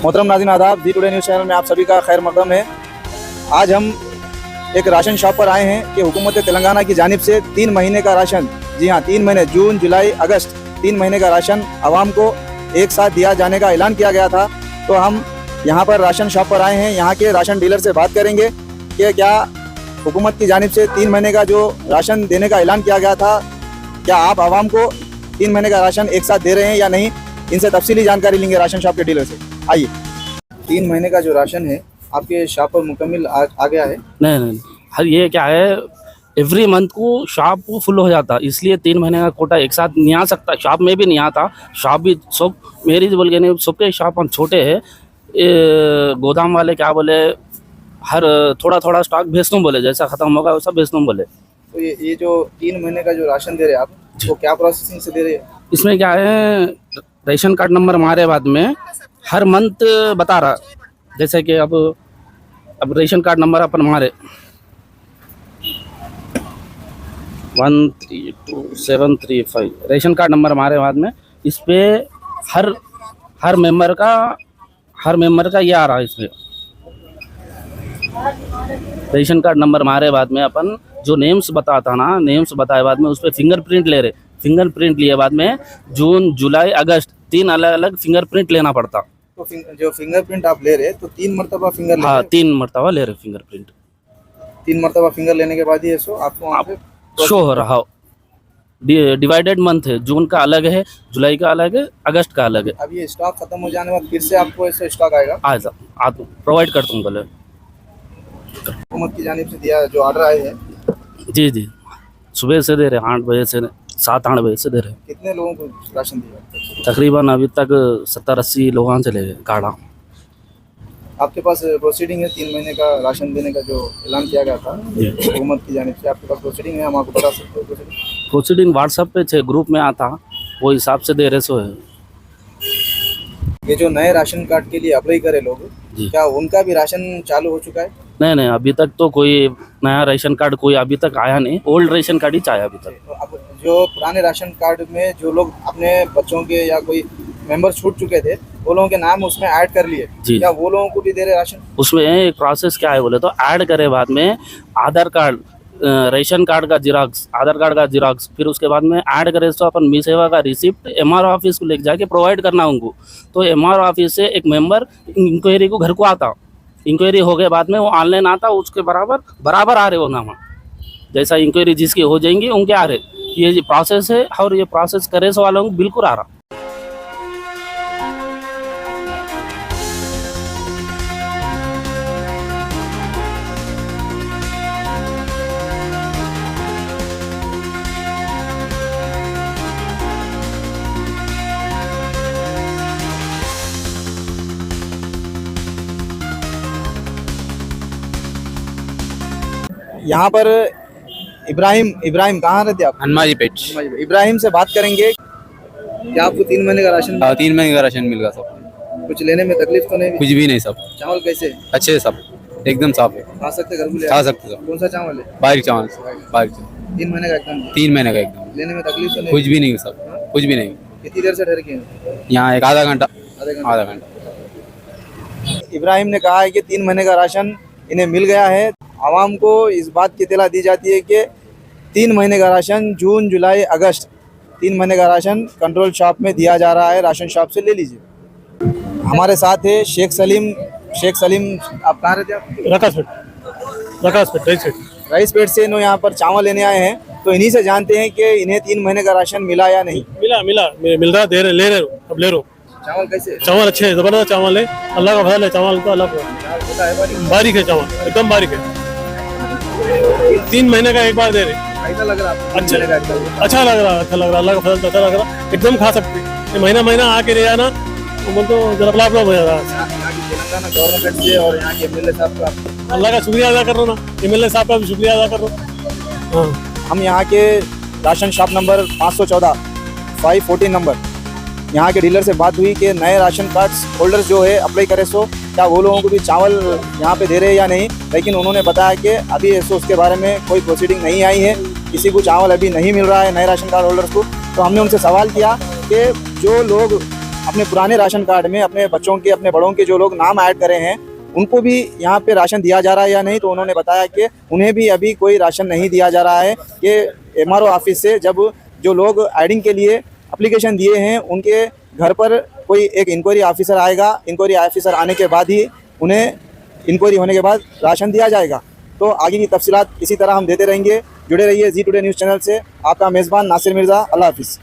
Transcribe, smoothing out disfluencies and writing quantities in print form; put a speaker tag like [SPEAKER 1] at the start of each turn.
[SPEAKER 1] मोहतरम नाज़रीन आदाब, जी टुडे न्यूज़ चैनल में आप सभी का खैर मकदम है। आज हम एक राशन शॉप पर आए हैं कि हुकूमत तेलंगाना की जानिब से 3 महीने का राशन, जी हाँ 3 महीने, जून जुलाई अगस्त 3 महीने का राशन आवाम को एक साथ दिया जाने का ऐलान किया गया था। तो हम यहाँ पर राशन शॉप पर आए हैं, यहाँ के राशन डीलर से बात करेंगे कि क्या हुकूमत की जानिब से 3 महीने का जो राशन देने का ऐलान किया गया था, क्या आप आवाम को 3 महीने का राशन एक साथ दे रहे हैं या नहीं। इनसे तफसीली जानकारी लेंगे राशन शॉप के डीलर से। आइए। 3 महीने का जो राशन है आपके शॉप पर मुकम्मल आ गया है?
[SPEAKER 2] नहीं, हर ये क्या है, एवरी मंथ को शॉप फुल हो जाता, इसलिए 3 महीने का कोटा एक साथ नहीं आ सकता। शॉप में भी नहीं आता, शॉप भी सब मेरी बोल के नहीं, सबके शॉप छोटे हैं। गोदाम वाले क्या बोले, हर थोड़ा थोड़ा स्टॉक भेज दूँ बोले, जैसा ख़त्म होगा वैसा भेज दूँ बोले।
[SPEAKER 1] तो ये जो 3 महीने का जो राशन दे रहे हैं आप, वो क्या प्रोसेसिंग से दे रहे हैं?
[SPEAKER 2] इसमें क्या है, रेशन कार्ड नंबर हमारे बाद में हर मंथ बता रहा, जैसे कि अब रेशन कार्ड नंबर अपन हमारे 132735 रेशन कार्ड नंबर हमारे बाद में, इस पे हर मेंबर का ये आ रहा है। इसमें रेशन कार्ड नंबर हमारे बाद में अपन जो नेम्स बताता ना, नेम्स बताए बाद में उस पर फिंगरप्रिंट ले रहे, फिंगरप्रिंट लिए बाद में जून जुलाई अगस्त 3 अलग अलग फिंगरप्रिंट लेना पड़ता।
[SPEAKER 1] तो जो फिंगरप्रिंट आप ले रहे हैं तो 3 मरतबा फिंगर ले रहे हैं?
[SPEAKER 2] हाँ, 3 मरतबा ले रहे फिंगरप्रिंट।
[SPEAKER 1] 3 मरतबा फिंगर लेने के बाद ही सो आपको वहाँ पे
[SPEAKER 2] शो हो रहा हो। डिवाइडेड मंथ है, जून का अलग है, जुलाई का अलग है, अगस्त का अलग है।
[SPEAKER 1] अब ये स्टॉक खत्म हो जाने के बाद फिर से आपको ऐसा स्टॉक आएगा?
[SPEAKER 2] आज प्रोवाइड कर दूँ बोले।
[SPEAKER 1] हुकूमत की जानिब से दिया जो ऑर्डर आए हैं?
[SPEAKER 2] जी, सुबह से दे रहे, 8 बजे से 7-8 बजे से दे रहे।
[SPEAKER 1] कितने लोगों को राशन दिया?
[SPEAKER 2] तकरीबन अभी तक 70-80 लोग चले गए गाड़ा।
[SPEAKER 1] आपके पास प्रोसीडिंग है 3 महीने का राशन देने का जो ऐलान किया गया था हुकूमत की जानिब से, आपके पास प्रोसीडिंग है? हम आपको बता सकते हो
[SPEAKER 2] प्रोसीडिंग व्हाट्सएप पे थे, ग्रुप में आता, वो हिसाब से दे रहे सो है।
[SPEAKER 1] ये जो नए राशन कार्ड के लिए अप्लाई करे लोग, क्या उनका भी राशन चालू हो चुका है?
[SPEAKER 2] नहीं, अभी तक तो कोई नया राशन कार्ड कोई अभी तक आया नहीं, ओल्ड राशन कार्ड ही आया अभी तक।
[SPEAKER 1] तो अब जो पुराने राशन कार्ड में जो लोग अपने बच्चों के या कोई मेंबर छूट चुके थे, वो लोगों के नाम उसमें ऐड कर लिए, क्या वो लोगों को भी दे रहे राशन? उसमें
[SPEAKER 2] एक प्रोसेस क्या है बोले तो, ऐड करे बाद में आधार कार्ड, रेशन कार्ड का जिराक्स, आधार कार्ड का जिराक्स, फिर उसके बाद में ऐड करे तो अपन मी सेवा का रिसिप्ट MRO ऑफिस को लेके जाके प्रोवाइड करना उनको। तो MRO ऑफिस से एक मेंबर इंक्वायरी को घर को आता, इंक्वायरी हो गए बाद में वो ऑनलाइन आता, उसके बराबर आ रहे हो नाम, जैसा इंक्वायरी जिसकी हो जाएंगी उनके आ रहे। ये प्रोसेस है और ये प्रोसेस करे से वालों को बिल्कुल आ रहा।
[SPEAKER 1] यहाँ पर इब्राहिम कहाँ रहते आप?
[SPEAKER 3] हनुमाजी पेट।
[SPEAKER 1] इब्राहिम से बात करेंगे, क्या आपको 3 महीने का राशन?
[SPEAKER 3] 3 महीने का राशन मिल गया सब।
[SPEAKER 1] कुछ लेने में तकलीफ तो नहीं?
[SPEAKER 3] कुछ भी नहीं, सब
[SPEAKER 1] चावल कैसे?
[SPEAKER 3] अच्छे सब, एकदम साफ है।
[SPEAKER 1] खा सकते घर को?
[SPEAKER 3] खा सकते सब।
[SPEAKER 1] कौन सा चावल है?
[SPEAKER 3] बारीक चावल, बारीक।
[SPEAKER 1] 3 महीने का एकदम?
[SPEAKER 3] 3 महीने का एकदम।
[SPEAKER 1] लेने में तकलीफ तो नहीं?
[SPEAKER 3] कुछ भी नहीं सब, कुछ भी नहीं।
[SPEAKER 1] कितनी देर से ठहर के हैं
[SPEAKER 3] यहाँ? एक आधा घंटा।
[SPEAKER 1] इब्राहिम ने कहा है कि 3 महीने का राशन इन्हें मिल गया है। आवाम को इस बात की इत्तला दी जाती है कि 3 महीने का राशन जून जुलाई अगस्त 3 महीने का राशन कंट्रोल शॉप में दिया जा रहा है, राशन शॉप से ले लीजिए। हमारे साथ है शेख सलीम। आप कहाँ रहते हैं? राइस पेट से यहाँ पर चावल लेने आए हैं, तो इन्हीं से जानते हैं कि इन्हें 3 महीने का राशन मिला या नहीं।
[SPEAKER 4] मिल रहा, ले रहे अब ले रो।
[SPEAKER 1] चावल कैसे?
[SPEAKER 4] चावल अच्छे है, जबरदस्त चावल है, अल्लाह का फजल है। चावल तो अल्लाह का बारीक है, चावल एकदम बारीक है। 3 महीने का एक बार दे रहे।
[SPEAKER 1] कैसा लग रहा है?
[SPEAKER 4] अच्छा लग रहा, अल्लाह का फजल, अच्छा लग रहा, एकदम खा सकते। महीना आके ले जाना तो जरा प्रॉब्लम हो जाता है।
[SPEAKER 1] तेलंगाना गवर्नमेंट से और यहाँ के MLA साहब का
[SPEAKER 4] अल्लाह का शुक्रिया अदा कर रहा हूँ, MLA साहब का भी शुक्रिया अदा कर रहा हूँ।
[SPEAKER 1] हम यहाँ के राशन शॉप नंबर 514 514 नंबर यहाँ के डीलर से बात हुई कि नए राशन कार्ड होल्डर्स जो है अप्लाई करे सो क्या वो लोगों को भी चावल यहाँ पे दे रहे हैं या नहीं, लेकिन उन्होंने बताया कि अभी ऐसे उसके बारे में कोई प्रोसीडिंग नहीं आई है, किसी को चावल अभी नहीं मिल रहा है नए राशन कार्ड होल्डर्स को। तो हमने उनसे सवाल किया कि जो लोग अपने पुराने राशन कार्ड में अपने बच्चों के, अपने बड़ों के जो लोग नाम ऐड करे हैं, उनको भी यहाँ पे राशन दिया जा रहा है या नहीं। तो उन्होंने बताया कि उन्हें भी अभी कोई राशन नहीं दिया जा रहा है। कि एमआरओ ऑफिस से जब जो लोग एडिंग के लिए एप्लीकेशन दिए हैं, उनके घर पर कोई एक इंक्वायरी ऑफिसर आएगा। इंक्वायरी ऑफिसर आने के बाद ही उन्हें, इंक्वायरी होने के बाद राशन दिया जाएगा। तो आगे की तफसीलात इसी तरह हम देते रहेंगे। जुड़े रहिए जी टुडे न्यूज़ चैनल से। आपका मेज़बान नासिर मिर्ज़ा। अल्लाह हाफिज़।